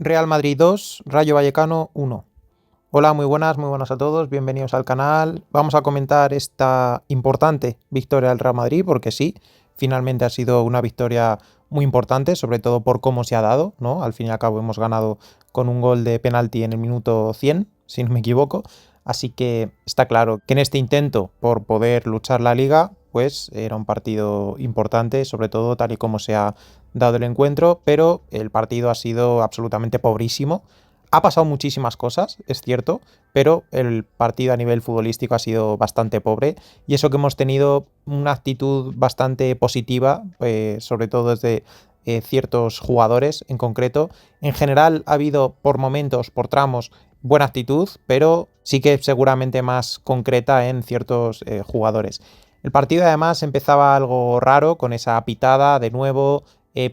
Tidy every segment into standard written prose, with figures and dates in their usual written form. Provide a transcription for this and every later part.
Real Madrid 2, Rayo Vallecano 1. Hola, muy buenas a todos, bienvenidos al canal. Vamos a comentar esta importante victoria del Real Madrid, porque sí, finalmente ha sido una victoria muy importante, sobre todo por cómo se ha dado, ¿no? Al fin y al cabo hemos ganado con un gol de penalti en el minuto 100, si no me equivoco. Así que está claro que en este intento por poder luchar la liga, pues era un partido importante, sobre todo tal y como se ha dado el encuentro, pero el partido ha sido absolutamente pobrísimo. Ha pasado muchísimas cosas, es cierto, pero el partido a nivel futbolístico ha sido bastante pobre y eso que hemos tenido una actitud bastante positiva, sobre todo desde ciertos jugadores en concreto. En general ha habido por momentos, por tramos, buena actitud, pero sí que seguramente más concreta en ciertos jugadores. El partido además empezaba algo raro con esa pitada de nuevo,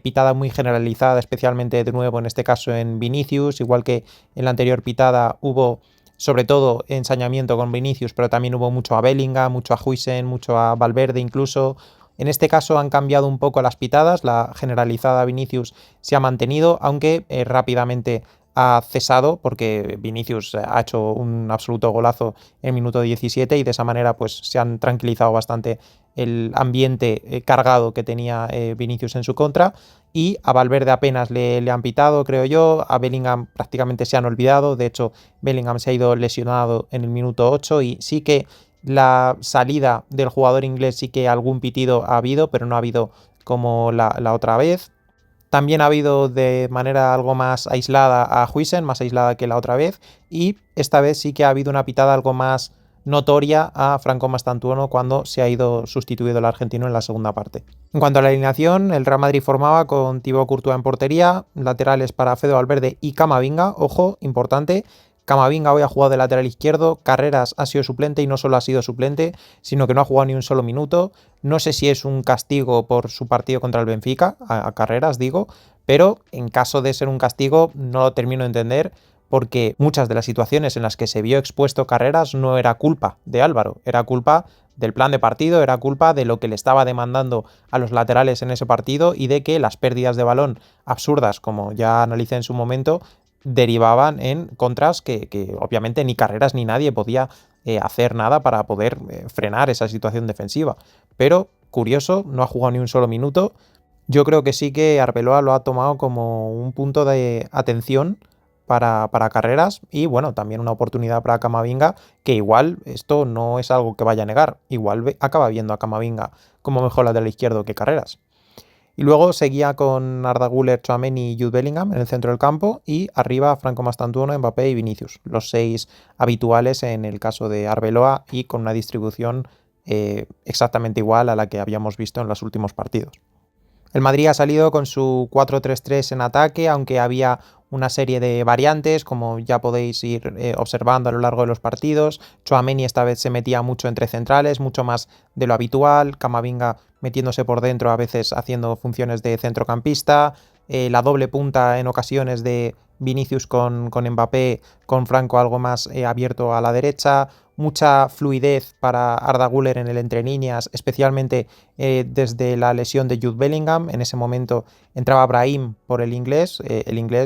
pitada muy generalizada, especialmente de nuevo en este caso en Vinicius, igual que en la anterior pitada hubo sobre todo ensañamiento con Vinicius, pero también hubo mucho a Bellingham, mucho a Huijsen, mucho a Valverde incluso. En este caso han cambiado un poco las pitadas, la generalizada Vinicius se ha mantenido, aunque rápidamente ha cesado porque Vinicius ha hecho un absoluto golazo en el minuto 17 y de esa manera pues se han tranquilizado bastante el ambiente cargado que tenía Vinicius en su contra, y a Valverde apenas le han pitado, creo yo. A Bellingham prácticamente se han olvidado, de hecho Bellingham se ha ido lesionado en el minuto 8 y sí que la salida del jugador inglés sí que algún pitido ha habido, pero no ha habido como la otra vez. También ha habido de manera algo más aislada a Huijsen, más aislada que la otra vez, y esta vez sí que ha habido una pitada algo más notoria a Franco Mastantuono cuando se ha ido sustituido el argentino en la segunda parte. En cuanto a la alineación, el Real Madrid formaba con Thibaut Courtois en portería, laterales para Fede Valverde y Camavinga, ojo, importante. Camavinga hoy ha jugado de lateral izquierdo, Carreras ha sido suplente y no solo ha sido suplente, sino que no ha jugado ni un solo minuto. No sé si es un castigo por su partido contra el Benfica, a Carreras digo, pero en caso de ser un castigo no lo termino de entender, porque muchas de las situaciones en las que se vio expuesto Carreras no era culpa de Álvaro, era culpa del plan de partido, era culpa de lo que le estaba demandando a los laterales en ese partido y de que las pérdidas de balón absurdas, como ya analicé en su momento, derivaban en contras que obviamente ni Carreras ni nadie podía hacer nada para poder frenar esa situación defensiva. Pero, curioso, no ha jugado ni un solo minuto. Yo creo que sí que Arbeloa lo ha tomado como un punto de atención para Carreras y bueno, también una oportunidad para Camavinga, que igual esto no es algo que vaya a negar, igual acaba viendo a Camavinga como mejor lateral izquierdo que Carreras. Y luego seguía con Arda Güler, Tchouaméni y Jude Bellingham en el centro del campo y arriba Franco Mastantuono, Mbappé y Vinicius, los 6 habituales en el caso de Arbeloa y con una distribución exactamente igual a la que habíamos visto en los últimos partidos. El Madrid ha salido con su 4-3-3 en ataque, aunque había una serie de variantes, como ya podéis ir observando a lo largo de los partidos. Tchouaméni esta vez se metía mucho entre centrales, mucho más de lo habitual. Camavinga metiéndose por dentro, a veces haciendo funciones de centrocampista. La doble punta en ocasiones de Vinicius con Mbappé, con Franco algo más abierto a la derecha. Mucha fluidez para Arda Güler en el entre líneas, especialmente desde la lesión de Jude Bellingham. En ese momento entraba Brahim por el inglés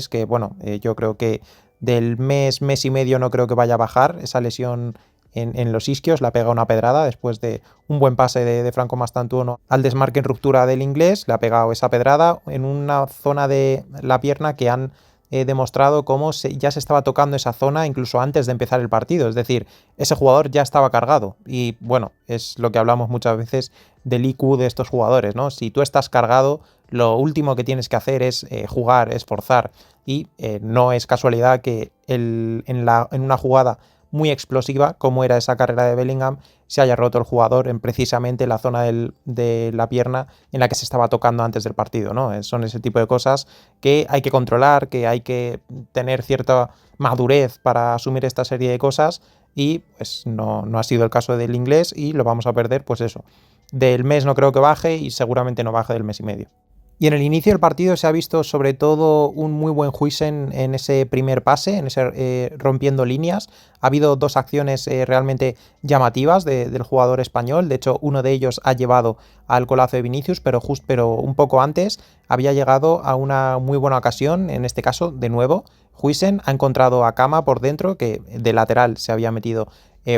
que, bueno, yo creo que del mes y medio no creo que vaya a bajar esa lesión en los isquios, le ha pegado una pedrada después de un buen pase de Franco Mastantuono al desmarque en ruptura del inglés, le ha pegado esa pedrada en una zona de la pierna que han demostrado cómo ya se estaba tocando esa zona incluso antes de empezar el partido, es decir, ese jugador ya estaba cargado y bueno, es lo que hablamos muchas veces del IQ de estos jugadores, ¿no? Si tú estás cargado, lo último que tienes que hacer es jugar, esforzar y no es casualidad que en una jugada muy explosiva como era esa carrera de Bellingham se haya roto el jugador en precisamente la zona de la pierna en la que se estaba tocando antes del partido, ¿no? Son ese tipo de cosas que hay que controlar, que hay que tener cierta madurez para asumir esta serie de cosas y pues no ha sido el caso del inglés y lo vamos a perder, pues eso. Del mes no creo que baje y seguramente no baje del mes y medio. Y en el inicio del partido se ha visto sobre todo un muy buen Huijsen en ese primer pase, en ese rompiendo líneas. Ha habido dos acciones realmente llamativas del jugador español. De hecho, uno de ellos ha llevado al golazo de Vinicius, pero un poco antes había llegado a una muy buena ocasión. En este caso, de nuevo, Huijsen ha encontrado a Kama por dentro, que de lateral se había metido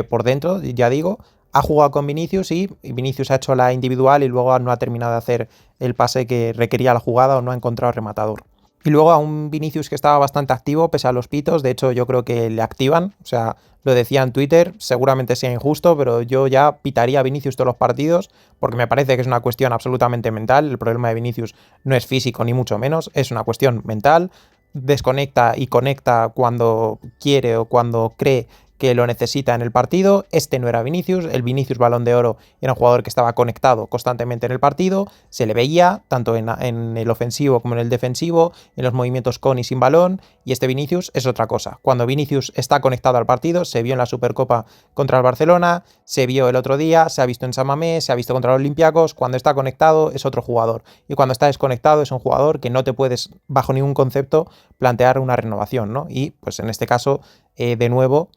por dentro, ya digo. Ha jugado con Vinicius y Vinicius ha hecho la individual y luego no ha terminado de hacer el pase que requería la jugada o no ha encontrado rematador. Y luego a un Vinicius que estaba bastante activo pese a los pitos, de hecho yo creo que le activan, o sea, lo decía en Twitter, seguramente sea injusto, pero yo ya pitaría a Vinicius todos los partidos porque me parece que es una cuestión absolutamente mental. El problema de Vinicius no es físico ni mucho menos, es una cuestión mental. Desconecta y conecta cuando quiere o cuando cree que lo necesita en el partido. Este no era Vinicius, el Vinicius Balón de Oro era un jugador que estaba conectado constantemente en el partido, se le veía tanto en el ofensivo como en el defensivo, en los movimientos con y sin balón, y este Vinicius es otra cosa. Cuando Vinicius está conectado al partido, se vio en la Supercopa contra el Barcelona, se vio el otro día, se ha visto en San Mamés, se ha visto contra los Olympiacos. Cuando está conectado es otro jugador, y cuando está desconectado es un jugador que no te puedes, bajo ningún concepto, plantear una renovación, ¿no? Y pues en este caso, de nuevo,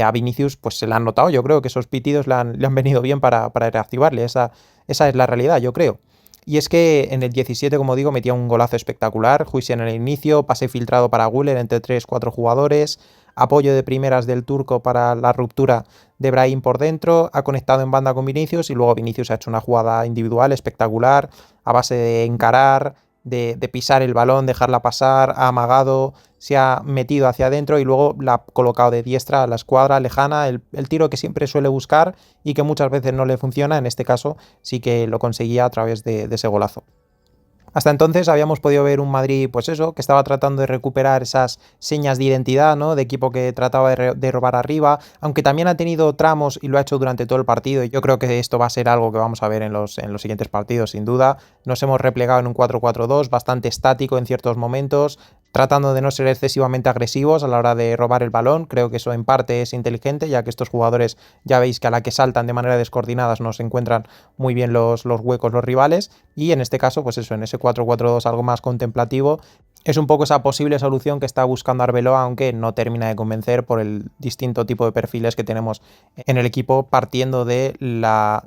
a Vinicius pues se le han notado. Yo creo que esos pitidos le han venido bien para reactivarle. Esa es la realidad, yo creo. Y es que en el 17, como digo, metía un golazo espectacular. Huijsen en el inicio, pase filtrado para Güler entre 3-4 jugadores, apoyo de primeras del turco para la ruptura de Brahim por dentro, ha conectado en banda con Vinicius y luego Vinicius ha hecho una jugada individual espectacular a base de encarar, de pisar el balón, dejarla pasar, ha amagado, se ha metido hacia adentro y luego la ha colocado de diestra a la escuadra lejana, el tiro que siempre suele buscar y que muchas veces no le funciona. En este caso sí que lo conseguía a través de ese golazo. Hasta entonces habíamos podido ver un Madrid, pues eso, que estaba tratando de recuperar esas señas de identidad, ¿no? De equipo que trataba de robar arriba, aunque también ha tenido tramos y lo ha hecho durante todo el partido. Y yo creo que esto va a ser algo que vamos a ver en los siguientes partidos, sin duda. Nos hemos replegado en un 4-4-2, bastante estático en ciertos momentos, tratando de no ser excesivamente agresivos a la hora de robar el balón. Creo que eso en parte es inteligente, ya que estos jugadores ya veis que a la que saltan de manera descoordinada no se encuentran muy bien los huecos los rivales, y en este caso, pues eso, en ese 4-4-2 algo más contemplativo, es un poco esa posible solución que está buscando Arbeloa, aunque no termina de convencer por el distinto tipo de perfiles que tenemos en el equipo, partiendo de la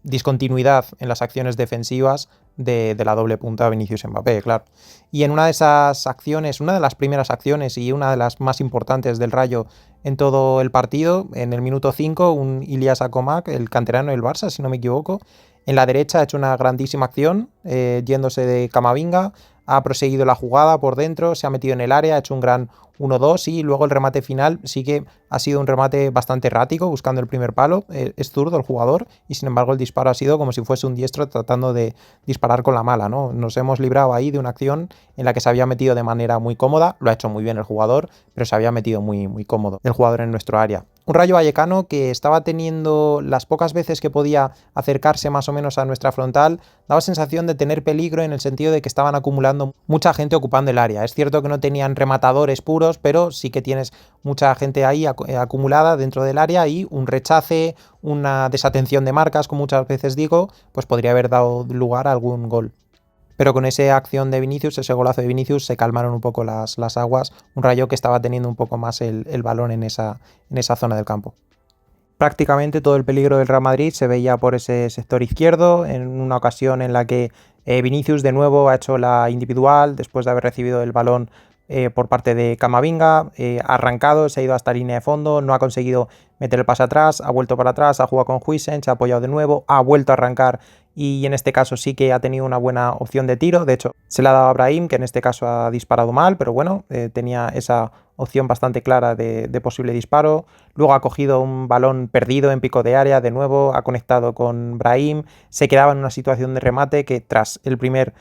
discontinuidad en las acciones defensivas de la doble punta Vinicius-Mbappé, claro. Y en una de esas acciones, una de las primeras acciones y una de las más importantes del Rayo en todo el partido, en el minuto 5, un Ilias Akomak, el canterano del Barça, si no me equivoco, en la derecha ha hecho una grandísima acción, yéndose de Camavinga, ha proseguido la jugada por dentro, se ha metido en el área, ha hecho un gran 1-2 y luego el remate final sí que ha sido un remate bastante errático, buscando el primer palo. Es zurdo el jugador y sin embargo el disparo ha sido como si fuese un diestro tratando de disparar con la mala, ¿no? Nos hemos librado ahí de una acción en la que se había metido de manera muy cómoda, lo ha hecho muy bien el jugador, pero se había metido muy, muy cómodo el jugador en nuestro área. Un Rayo Vallecano que estaba teniendo las pocas veces que podía acercarse más o menos a nuestra frontal, daba sensación de tener peligro en el sentido de que estaban acumulando mucha gente ocupando el área. Es cierto que no tenían rematadores puros, pero sí que tienes mucha gente ahí acumulada dentro del área y un rechace, una desatención de marcas, como muchas veces digo, pues podría haber dado lugar a algún gol. Pero con esa acción de Vinicius, ese golazo de Vinicius, se calmaron un poco las aguas. Un Rayo que estaba teniendo un poco más el balón en esa zona del campo. Prácticamente todo el peligro del Real Madrid se veía por ese sector izquierdo, en una ocasión en la que Vinicius de nuevo ha hecho la individual después de haber recibido el balón por parte de Camavinga, ha arrancado, se ha ido hasta línea de fondo, no ha conseguido meter el pase atrás, ha vuelto para atrás, ha jugado con Huijsen, se ha apoyado de nuevo, ha vuelto a arrancar y en este caso sí que ha tenido una buena opción de tiro. De hecho, se la ha dado a Brahim, que en este caso ha disparado mal, pero bueno, tenía esa opción bastante clara de posible disparo. Luego ha cogido un balón perdido en pico de área, de nuevo ha conectado con Brahim, se quedaba en una situación de remate que tras el primer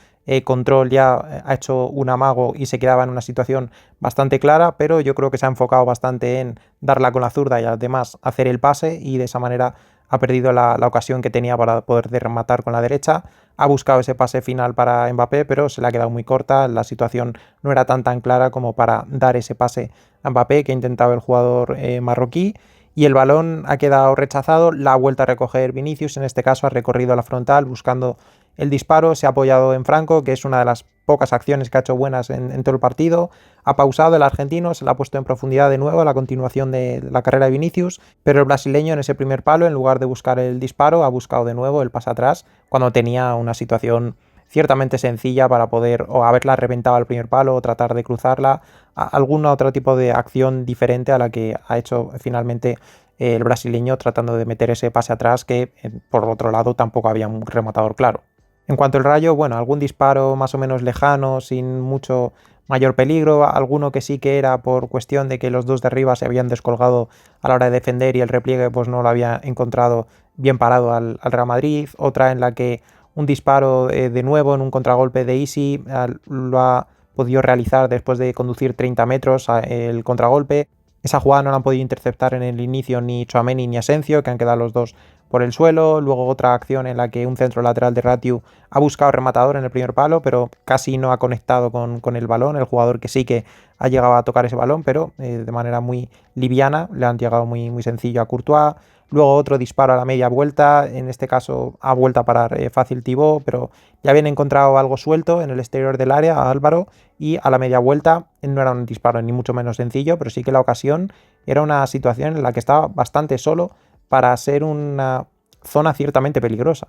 control ya ha hecho un amago y se quedaba en una situación bastante clara, pero yo creo que se ha enfocado bastante en darla con la zurda y además hacer el pase, y de esa manera ha perdido la ocasión que tenía para poder rematar con la derecha. Ha buscado ese pase final para Mbappé, pero se le ha quedado muy corta, la situación no era tan clara como para dar ese pase a Mbappé que ha intentado el jugador marroquí, y el balón ha quedado rechazado, la ha vuelto a recoger Vinicius, en este caso ha recorrido la frontal buscando el disparo, se ha apoyado en Franco, que es una de las pocas acciones que ha hecho buenas en todo el partido. Ha pausado el argentino, se la ha puesto en profundidad de nuevo a la continuación de la carrera de Vinicius, pero el brasileño en ese primer palo, en lugar de buscar el disparo, ha buscado de nuevo el pase atrás cuando tenía una situación ciertamente sencilla para poder o haberla reventado al primer palo o tratar de cruzarla, algún otro tipo de acción diferente a la que ha hecho finalmente el brasileño tratando de meter ese pase atrás que por otro lado tampoco había un rematador claro. En cuanto al Rayo, bueno, algún disparo más o menos lejano, sin mucho mayor peligro, alguno que sí que era por cuestión de que los dos de arriba se habían descolgado a la hora de defender y el repliegue pues no lo había encontrado bien parado al Real Madrid, otra en la que un disparo de nuevo en un contragolpe de Isi lo ha podido realizar después de conducir 30 metros el contragolpe. Esa jugada no la han podido interceptar en el inicio ni Tchouaméni ni Asensio, que han quedado los dos por el suelo. Luego otra acción en la que un centro lateral de Ratiu ha buscado rematador en el primer palo, pero casi no ha conectado con el balón. El jugador que sí que ha llegado a tocar ese balón, pero de manera muy liviana, le han llegado muy sencillo a Courtois. Luego otro disparo a la media vuelta, en este caso ha vuelto a parar fácil Thibaut, pero ya habían encontrado algo suelto en el exterior del área a Álvaro y a la media vuelta no era un disparo ni mucho menos sencillo, pero sí que la ocasión era una situación en la que estaba bastante solo para ser una zona ciertamente peligrosa.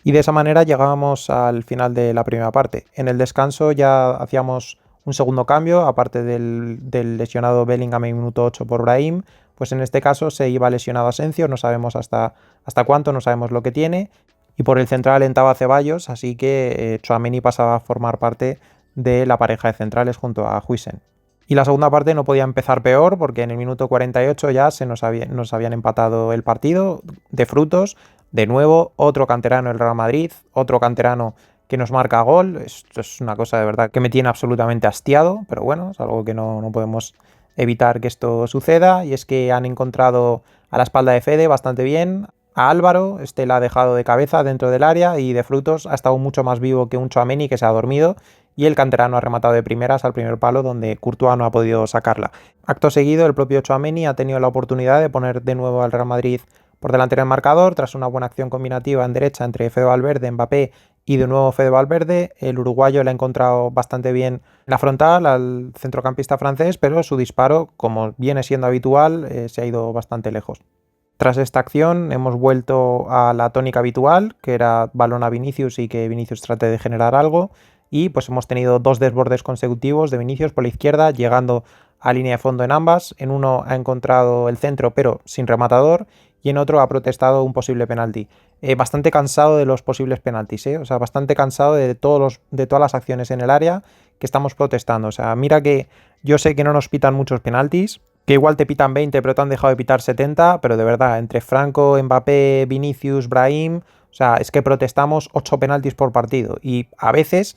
Y de esa manera llegábamos al final de la primera parte. En el descanso ya hacíamos un segundo cambio, aparte del lesionado Bellingham en minuto 8 por Brahim, pues en este caso se iba lesionado Asensio, no sabemos hasta cuánto, no sabemos lo que tiene, y por el central entraba Ceballos, así que Tchouaméni pasaba a formar parte de la pareja de centrales junto a Huijsen. Y la segunda parte no podía empezar peor porque en el minuto 48 ya nos habían empatado el partido de frutos. De nuevo, otro canterano del Real Madrid, otro canterano que nos marca gol. Esto es una cosa de verdad que me tiene absolutamente hastiado, pero bueno, es algo que no podemos evitar que esto suceda. Y es que han encontrado a la espalda de Fede bastante bien a Álvaro, este la ha dejado de cabeza dentro del área y de frutos ha estado mucho más vivo que un Tchouaméni que se ha dormido y el canterano ha rematado de primeras al primer palo donde Courtois no ha podido sacarla. Acto seguido, el propio Tchouaméni ha tenido la oportunidad de poner de nuevo al Real Madrid por delante del marcador tras una buena acción combinativa en derecha entre Fede Valverde, Mbappé y de nuevo Fede Valverde. El uruguayo le ha encontrado bastante bien en la frontal al centrocampista francés, pero su disparo, como viene siendo habitual, se ha ido bastante lejos. Tras esta acción hemos vuelto a la tónica habitual, que era balón a Vinicius y que Vinicius trate de generar algo, y pues hemos tenido dos desbordes consecutivos de Vinicius por la izquierda, llegando a línea de fondo en ambas. En uno ha encontrado el centro pero sin rematador y en otro ha protestado un posible penalti. Bastante cansado de los posibles penaltis, o sea, bastante cansado de todas las acciones en el área que estamos protestando. O sea, mira que yo sé que no nos pitan muchos penaltis, que igual te pitan 20 pero te han dejado de pitar 70, pero de verdad, entre Franco, Mbappé, Vinicius, Brahim, o sea, es que protestamos 8 penaltis por partido y a veces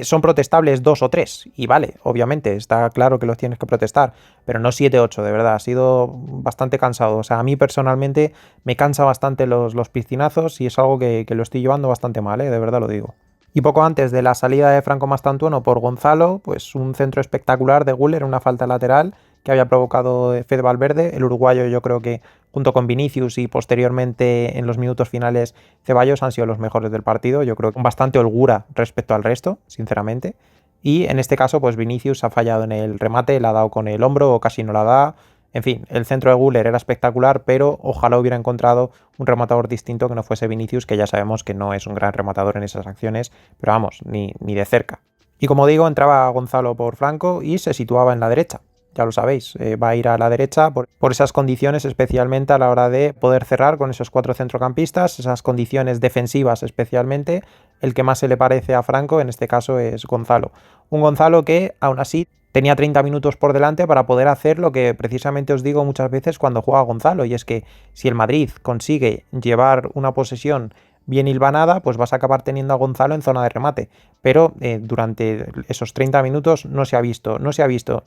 son protestables 2 o 3 y vale, obviamente, está claro que los tienes que protestar, pero no 7 o 8, de verdad, ha sido bastante cansado. O sea, a mí personalmente me cansa bastante los piscinazos y es algo que lo estoy llevando bastante mal, de verdad lo digo. Y poco antes de la salida de Franco Mastantuono por Gonzalo, pues un centro espectacular de Güler, una falta lateral que había provocado Fede Valverde. El uruguayo, yo creo que junto con Vinicius y posteriormente en los minutos finales Ceballos han sido los mejores del partido. Yo creo que con bastante holgura respecto al resto, sinceramente. Y en este caso, pues Vinicius ha fallado en el remate, le ha dado con el hombro o casi no la da. En fin, el centro de Güler era espectacular, pero ojalá hubiera encontrado un rematador distinto que no fuese Vinicius, que ya sabemos que no es un gran rematador en esas acciones, pero vamos, ni de cerca. Y como digo, entraba Gonzalo por flanco y se situaba en la derecha. Ya lo sabéis, va a ir a la derecha por esas condiciones, especialmente a la hora de poder cerrar con esos 4 centrocampistas, esas condiciones defensivas especialmente. El que más se le parece a Franco en este caso es Gonzalo. Un Gonzalo que aún así tenía 30 minutos por delante para poder hacer lo que precisamente os digo muchas veces cuando juega Gonzalo, y es que si el Madrid consigue llevar una posesión bien hilvanada, pues vas a acabar teniendo a Gonzalo en zona de remate. Pero durante esos 30 minutos no se ha visto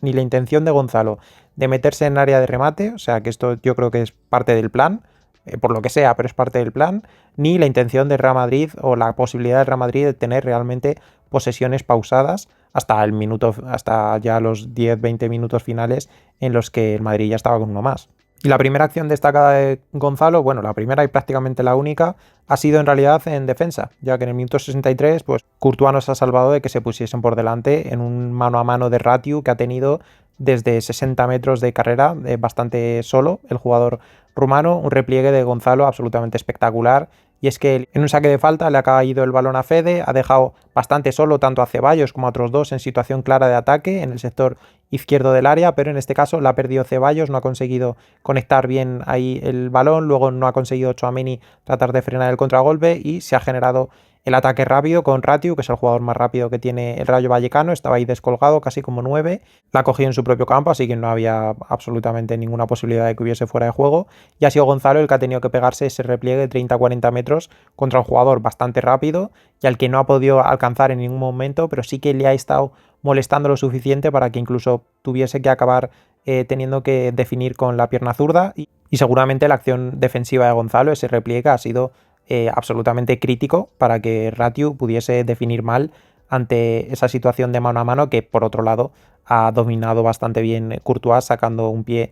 ni la intención de Gonzalo de meterse en área de remate, o sea que esto yo creo que es parte del plan, por lo que sea, pero es parte del plan, ni la intención del Real Madrid o la posibilidad del Real Madrid de tener realmente posesiones pausadas hasta ya los 10-20 minutos finales en los que el Madrid ya estaba con uno más. Y la primera acción destacada de Gonzalo, bueno, la primera y prácticamente la única, ha sido en realidad en defensa, ya que en el minuto 63, pues Courtois nos ha salvado de que se pusiesen por delante en un mano a mano de Ratiu que ha tenido desde 60 metros de carrera, bastante solo el jugador rumano, un repliegue de Gonzalo absolutamente espectacular. Y es que en un saque de falta le ha caído el balón a Fede, ha dejado bastante solo tanto a Ceballos como a otros dos en situación clara de ataque en el sector izquierdo del área, pero en este caso la ha perdido Ceballos, no ha conseguido conectar bien ahí el balón, luego no ha conseguido Tchouaméni tratar de frenar el contragolpe y se ha generado el ataque rápido con Ratiu, que es el jugador más rápido que tiene el Rayo Vallecano, estaba ahí descolgado, casi como 9, la ha cogido en su propio campo, así que no había absolutamente ninguna posibilidad de que hubiese fuera de juego, y ha sido Gonzalo el que ha tenido que pegarse ese repliegue de 30-40 metros contra un jugador bastante rápido y al que no ha podido alcanzar en ningún momento, pero sí que le ha estado molestando lo suficiente para que incluso tuviese que acabar teniendo que definir con la pierna zurda y seguramente la acción defensiva de Gonzalo, ese repliegue, ha sido absolutamente crítico para que Ratiu pudiese definir mal ante esa situación de mano a mano que por otro lado ha dominado bastante bien Courtois sacando un pie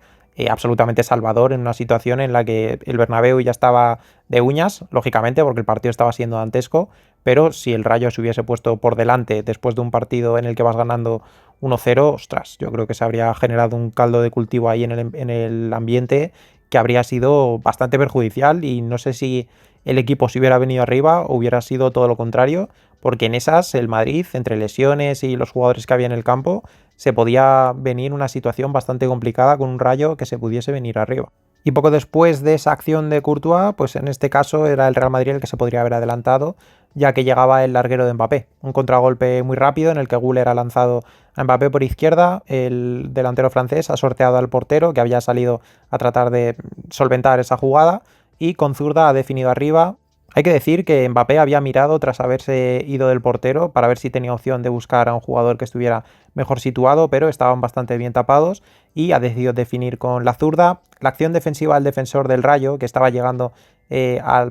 absolutamente salvador en una situación en la que el Bernabéu ya estaba de uñas, lógicamente, porque el partido estaba siendo dantesco, pero si el Rayo se hubiese puesto por delante después de un partido en el que vas ganando 1-0, ostras, yo creo que se habría generado un caldo de cultivo ahí en el ambiente que habría sido bastante perjudicial y no sé si el equipo se hubiera venido arriba o hubiera sido todo lo contrario, porque en esas el Madrid, entre lesiones y los jugadores que había en el campo, se podía venir una situación bastante complicada con un Rayo que se pudiese venir arriba. Y poco después de esa acción de Courtois, pues en este caso era el Real Madrid el que se podría haber adelantado, ya que llegaba el larguero de Mbappé. Un contragolpe muy rápido en el que Güler ha lanzado a Mbappé por izquierda, el delantero francés ha sorteado al portero que había salido a tratar de solventar esa jugada y con zurda ha definido arriba. Hay que decir que Mbappé había mirado tras haberse ido del portero para ver si tenía opción de buscar a un jugador que estuviera mejor situado, pero estaban bastante bien tapados y ha decidido definir con la zurda. La acción defensiva del defensor del Rayo, que estaba llegando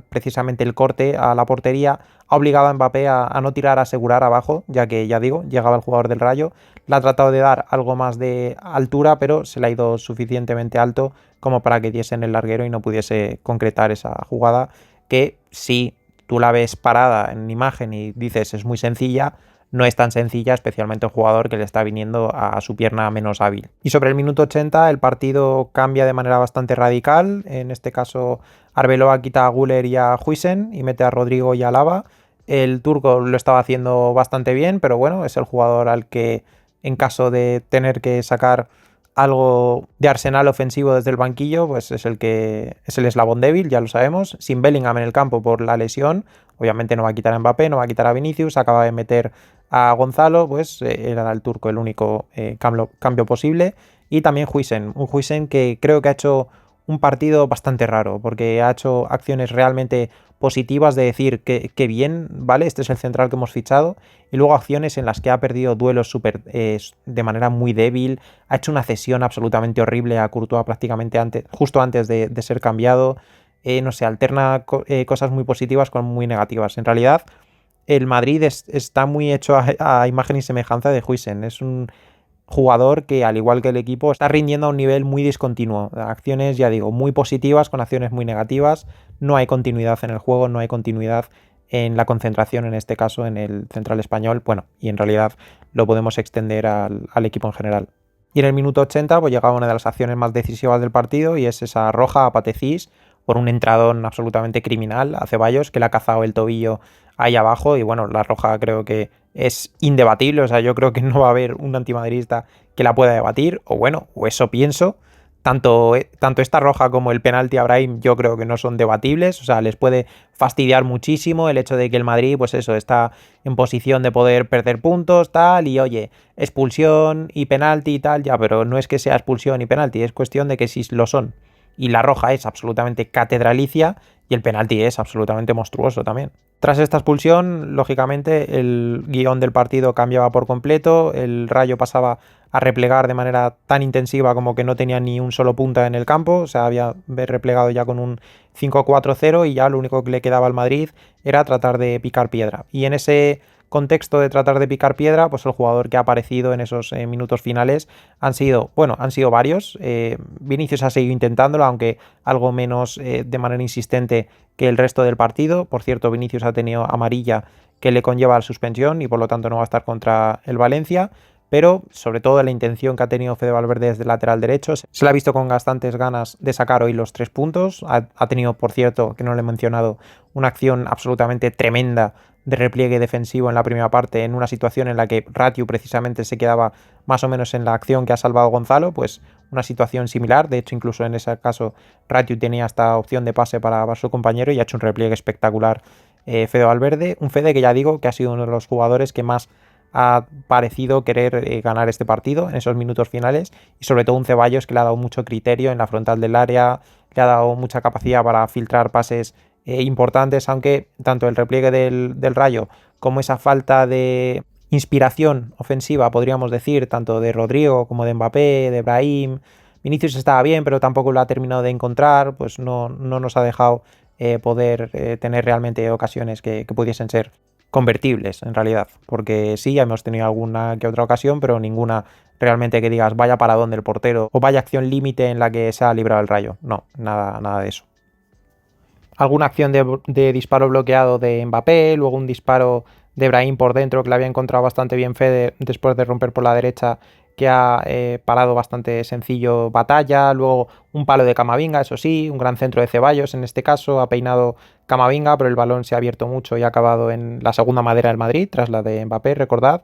precisamente el corte a la portería, ha obligado a Mbappé a no tirar, a asegurar abajo, ya que, ya digo, llegaba el jugador del Rayo. Le ha tratado de dar algo más de altura, pero se le ha ido suficientemente alto como para que diese en el larguero y no pudiese concretar esa jugada, que si tú la ves parada en imagen y dices es muy sencilla, no es tan sencilla, especialmente un jugador que le está viniendo a su pierna menos hábil. Y sobre el minuto 80 el partido cambia de manera bastante radical. En este caso Arbeloa quita a Güler y a Huijsen y mete a Rodrigo y a Alaba. El turco lo estaba haciendo bastante bien, pero bueno, es el jugador al que en caso de tener que sacar algo de arsenal ofensivo desde el banquillo, pues es el eslabón débil, ya lo sabemos. Sin Bellingham en el campo por la lesión, obviamente no va a quitar a Mbappé, no va a quitar a Vinicius, acaba de meter a Gonzalo, pues era el turco el único cambio posible. Y también Huijsen, un Huijsen que creo que ha hecho un partido bastante raro, porque ha hecho acciones realmente positivas de decir que bien, ¿vale? Este es el central que hemos fichado. Y luego acciones en las que ha perdido duelos de manera muy débil. Ha hecho una cesión absolutamente horrible a Courtois prácticamente justo antes de ser cambiado. No sé, alterna cosas muy positivas con muy negativas. En realidad, el Madrid está muy hecho a imagen y semejanza de Huijsen. Es un jugador que, al igual que el equipo, está rindiendo a un nivel muy discontinuo. Acciones, ya digo, muy positivas con acciones muy negativas. No hay continuidad en el juego, no hay continuidad en la concentración, en este caso en el central español. Bueno, y en realidad lo podemos extender al equipo en general. Y en el minuto 80 pues llegaba una de las acciones más decisivas del partido y es esa roja a Patecís por un entradón absolutamente criminal a Ceballos, que le ha cazado el tobillo ahí abajo. Y bueno, la roja creo que es indebatible, o sea, yo creo que no va a haber un antimadridista que la pueda debatir, o bueno, o eso pienso. Tanto esta roja como el penalti a Brahim yo creo que no son debatibles, o sea, les puede fastidiar muchísimo el hecho de que el Madrid, pues eso, está en posición de poder perder puntos, tal, y oye, expulsión y penalti y tal, ya, pero no es que sea expulsión y penalti, es cuestión de que sí lo son. Y la roja es absolutamente catedralicia y el penalti es absolutamente monstruoso también. Tras esta expulsión, lógicamente, el guión del partido cambiaba por completo, el Rayo pasaba a replegar de manera tan intensiva como que no tenía ni un solo punta en el campo, o sea, había replegado ya con un 5-4-0 y ya lo único que le quedaba al Madrid era tratar de picar piedra. Y en ese contexto de tratar de picar piedra, pues el jugador que ha aparecido en esos minutos finales han sido varios. Vinicius ha seguido intentándolo, aunque algo menos de manera insistente que el resto del partido. Por cierto, Vinicius ha tenido amarilla que le conlleva la suspensión y por lo tanto no va a estar contra el Valencia. Pero sobre todo la intención que ha tenido Fede Valverde desde el lateral derecho, se le ha visto con bastantes ganas de sacar hoy los 3 puntos. Ha tenido, por cierto, que no le he mencionado, una acción absolutamente tremenda de repliegue defensivo en la primera parte, en una situación en la que Ratiu precisamente se quedaba más o menos en la acción que ha salvado Gonzalo, pues una situación similar. De hecho, incluso en ese caso Ratiu tenía esta opción de pase para su compañero y ha hecho un repliegue espectacular Fede Valverde. Un Fede que ya digo que ha sido uno de los jugadores que más ha parecido querer ganar este partido en esos minutos finales, y sobre todo un Ceballos que le ha dado mucho criterio en la frontal del área, le ha dado mucha capacidad para filtrar pases importantes, aunque tanto el repliegue del Rayo como esa falta de inspiración ofensiva, podríamos decir, tanto de Rodrigo como de Mbappé, de Brahim, Vinicius estaba bien, pero tampoco lo ha terminado de encontrar, pues no nos ha dejado poder tener realmente ocasiones que pudiesen ser convertibles en realidad, porque sí, hemos tenido alguna que otra ocasión, pero ninguna realmente que digas vaya paradón del portero o vaya acción límite en la que se ha librado el Rayo. No, nada de eso. Alguna acción de disparo bloqueado de Mbappé, luego un disparo de Brahim por dentro que le había encontrado bastante bien Fede después de romper por la derecha, que ha parado bastante sencillo Batalla, luego un palo de Camavinga, eso sí, un gran centro de Ceballos en este caso, ha peinado Camavinga, pero el balón se ha abierto mucho y ha acabado en la segunda madera del Madrid, tras la de Mbappé, recordad.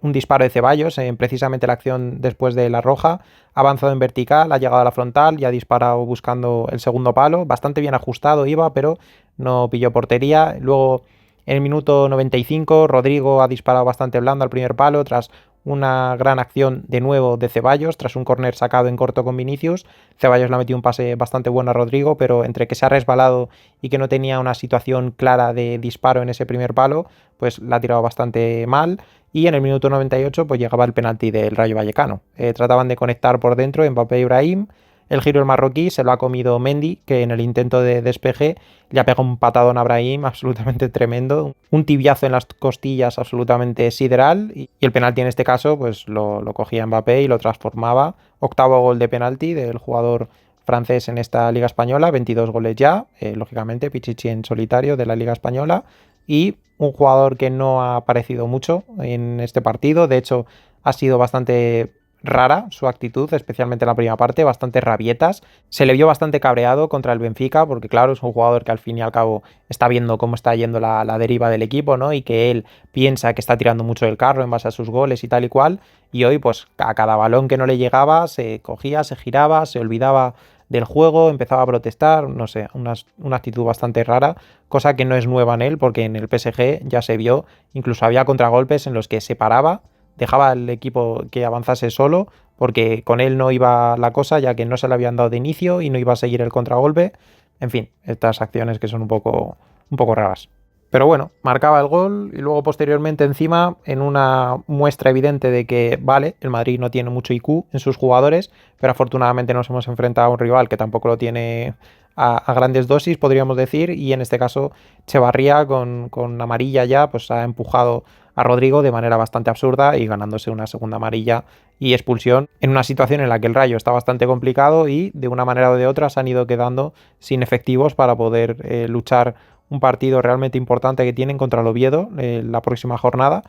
Un disparo de Ceballos, precisamente la acción después de la roja, ha avanzado en vertical, ha llegado a la frontal y ha disparado buscando el segundo palo, bastante bien ajustado iba, pero no pilló portería. Luego en el minuto 95 Rodrigo ha disparado bastante blando al primer palo tras una gran acción de nuevo de Ceballos, tras un córner sacado en corto con Vinicius. Ceballos le ha metido un pase bastante bueno a Rodrigo, pero entre que se ha resbalado y que no tenía una situación clara de disparo en ese primer palo, pues la ha tirado bastante mal. Y en el minuto 98 pues llegaba el penalti del Rayo Vallecano. Trataban de conectar por dentro Mbappé y Brahim. El giro del marroquí se lo ha comido Mendy, que en el intento de despeje le ha pegado un patadón a Brahim absolutamente tremendo, un tibiazo en las costillas absolutamente sideral, y el penalti en este caso pues lo cogía Mbappé y lo transformaba. Octavo gol de penalti del jugador francés en esta Liga Española, 22 goles ya, lógicamente Pichichi en solitario de la Liga Española, y un jugador que no ha aparecido mucho en este partido. De hecho ha sido bastante rara su actitud, especialmente en la primera parte, bastante rabietas. Se le vio bastante cabreado contra el Benfica, porque claro, es un jugador que al fin y al cabo está viendo cómo está yendo la deriva del equipo, ¿no? Y que él piensa que está tirando mucho del carro en base a sus goles y tal y cual. Y hoy, pues a cada balón que no le llegaba, se cogía, se giraba, se olvidaba del juego, empezaba a protestar, no sé, una actitud bastante rara, cosa que no es nueva en él, porque en el PSG ya se vio, incluso había contragolpes en los que se paraba, dejaba al equipo que avanzase solo, porque con él no iba la cosa, ya que no se le habían dado de inicio y no iba a seguir el contragolpe. En fin, estas acciones que son un poco raras. Pero bueno, marcaba el gol y luego posteriormente encima, en una muestra evidente de que, vale, el Madrid no tiene mucho IQ en sus jugadores, pero afortunadamente nos hemos enfrentado a un rival que tampoco lo tiene a grandes dosis, podríamos decir, y en este caso Echevarría con amarilla ya, pues ha empujado a Rodrigo de manera bastante absurda y ganándose una segunda amarilla y expulsión en una situación en la que el Rayo está bastante complicado y de una manera o de otra se han ido quedando sin efectivos para poder luchar un partido realmente importante que tienen contra el Oviedo la próxima jornada.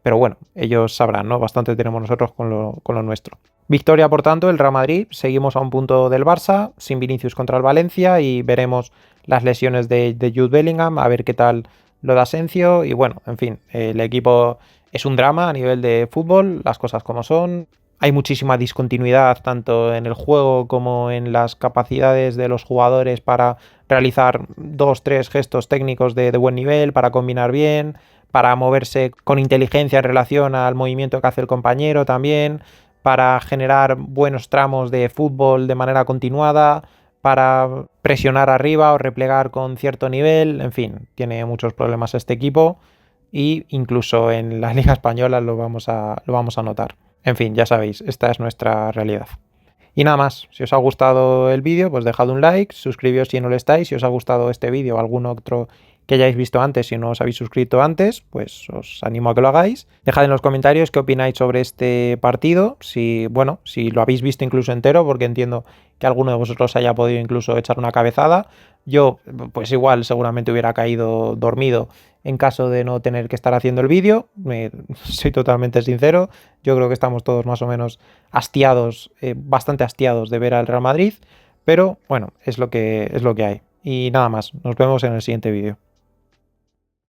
Pero bueno, ellos sabrán, ¿no? Bastante tenemos nosotros con lo nuestro. Victoria, por tanto, el Real Madrid. Seguimos a un punto del Barça, sin Vinicius contra el Valencia, y veremos las lesiones de Jude Bellingham, a ver qué tal lo de Asensio. Y bueno, en fin, el equipo es un drama a nivel de fútbol, las cosas como son. Hay muchísima discontinuidad tanto en el juego como en las capacidades de los jugadores para realizar 2-3 gestos técnicos de buen nivel, para combinar bien, para moverse con inteligencia en relación al movimiento que hace el compañero también, para generar buenos tramos de fútbol de manera continuada, para presionar arriba o replegar con cierto nivel. En fin, tiene muchos problemas este equipo y incluso en la Liga Española lo vamos a notar. En fin, ya sabéis, esta es nuestra realidad. Y nada más, si os ha gustado el vídeo, pues dejad un like, suscribíos si no lo estáis, si os ha gustado este vídeo o algún otro que hayáis visto antes. Si no os habéis suscrito antes, pues os animo a que lo hagáis. Dejad en los comentarios qué opináis sobre este partido, si, bueno, si lo habéis visto incluso entero, porque entiendo que alguno de vosotros haya podido incluso echar una cabezada. Yo, pues igual, seguramente hubiera caído dormido en caso de no tener que estar haciendo el vídeo. Soy totalmente sincero. Yo creo que estamos todos más o menos hastiados, bastante hastiados de ver al Real Madrid. Pero bueno, es lo que hay. Y nada más. Nos vemos en el siguiente vídeo.